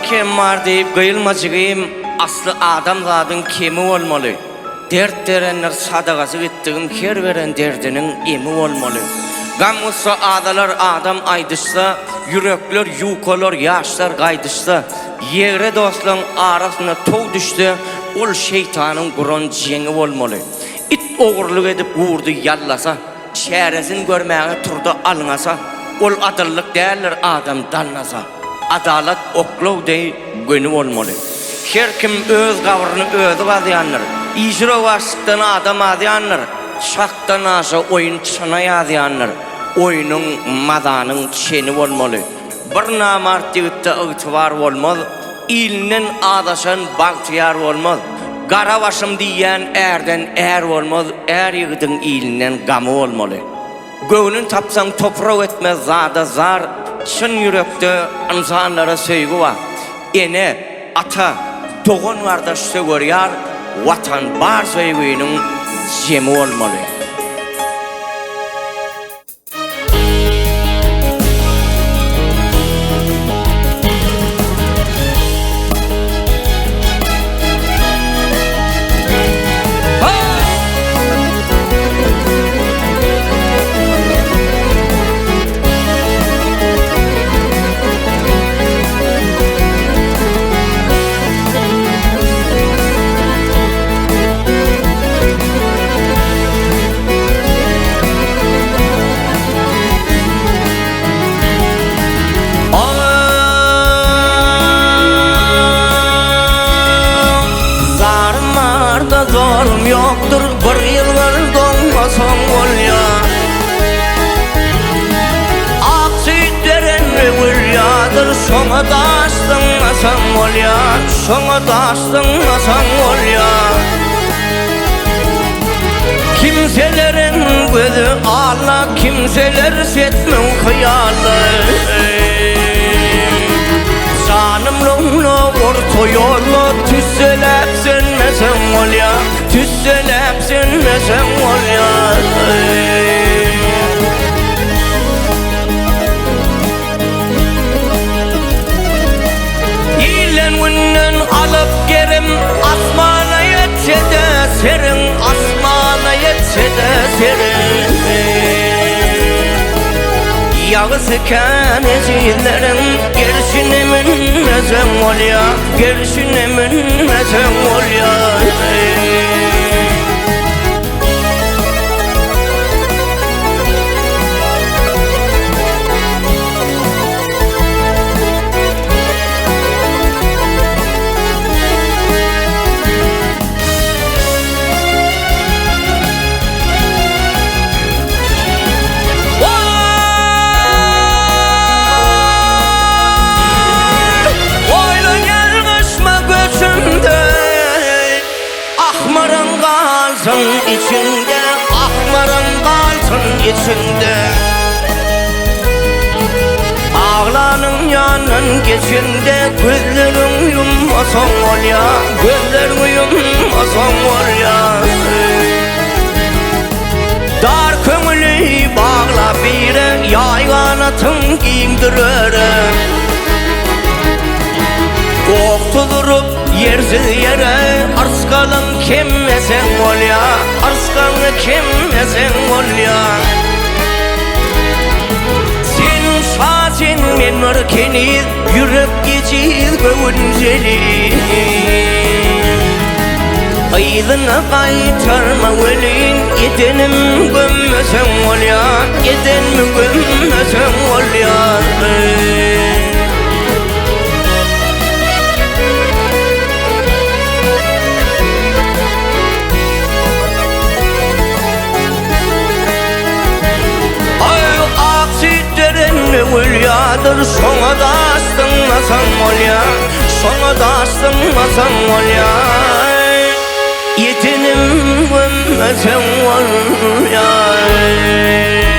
kem var deyip kıyılmacığım aslı adam zadın kemi olmalı. Dert verenler sadagası gittiğim her veren derdinin emi olmalı. Gam olsa adalar adam aydışsa, yürekler yukalar yaşlar kaydışsa, yere dostların arasına toğ düştü, ol şeytanın kuran cengi olmalı. İt oğurluk edip vurdu yallasa, şehrezin görmeye turda alınasa, ol adallık değerler adam dalnasa. Adalet oklav dey günü olmalı. Her kim öz kavrını özü vaziyanlar, icra vaşıktan adam aziyanlar, şaktan aşa oyun çana yaziyanlar, oyunun madanın çeni olmalı. Bir namartiyette ıgtıvar olmaz, ilinin adaşan baktiyar olmaz. Kara başım diyen erden er olmaz, er yığdın ilinin gamı olmalı. Göğünün tapsan toprağı etmez zada zar, çın yürekte insanlara sevgi var. Ene, ata, doğun kardeş sögörüyar, vatan bar sevginin cemi olmalı. Zorum yoktur bir yıllar donmasam ol ya. Aksiyetlerin evvelyadır, şona daştınmasam ol ya, şona daştınmasam ol ya. Kimselerin gözü ağla, kimseler setmin hıyalı. Canımlığına orta yolla tüsselep sönmesem ol ya, tüsselep sönmesem ol ya. İlen günden alıp gerim, asmana yetse de serin, asmana yetse de serin. Yağız iken ezillerim, gerçine minmezem ol ya, gerçine minmezem ol ya. İçinde, akmaran kalsın içinde. Ağlanın yanın geçinde, gözlerin yummasan ol ya, gözlerin yummasan ol ya. Dar kömülü bağla bire, yayganatın giyindirerim. Oktudurup yersiz yere, arskalın kemmesen ol ya, arskalın kemmesen ol ya. Sen şasin men mörkeniz, yürek geçiz göğünceli. Aydına kaytarma ölün, yetenim gömmesen ol ya, yetenimi gömmesen ol ya. Evvelyadır, şona daştınmasam ol ya, şona daştınmasam ol ya. Yetenim gömmesem ol ya.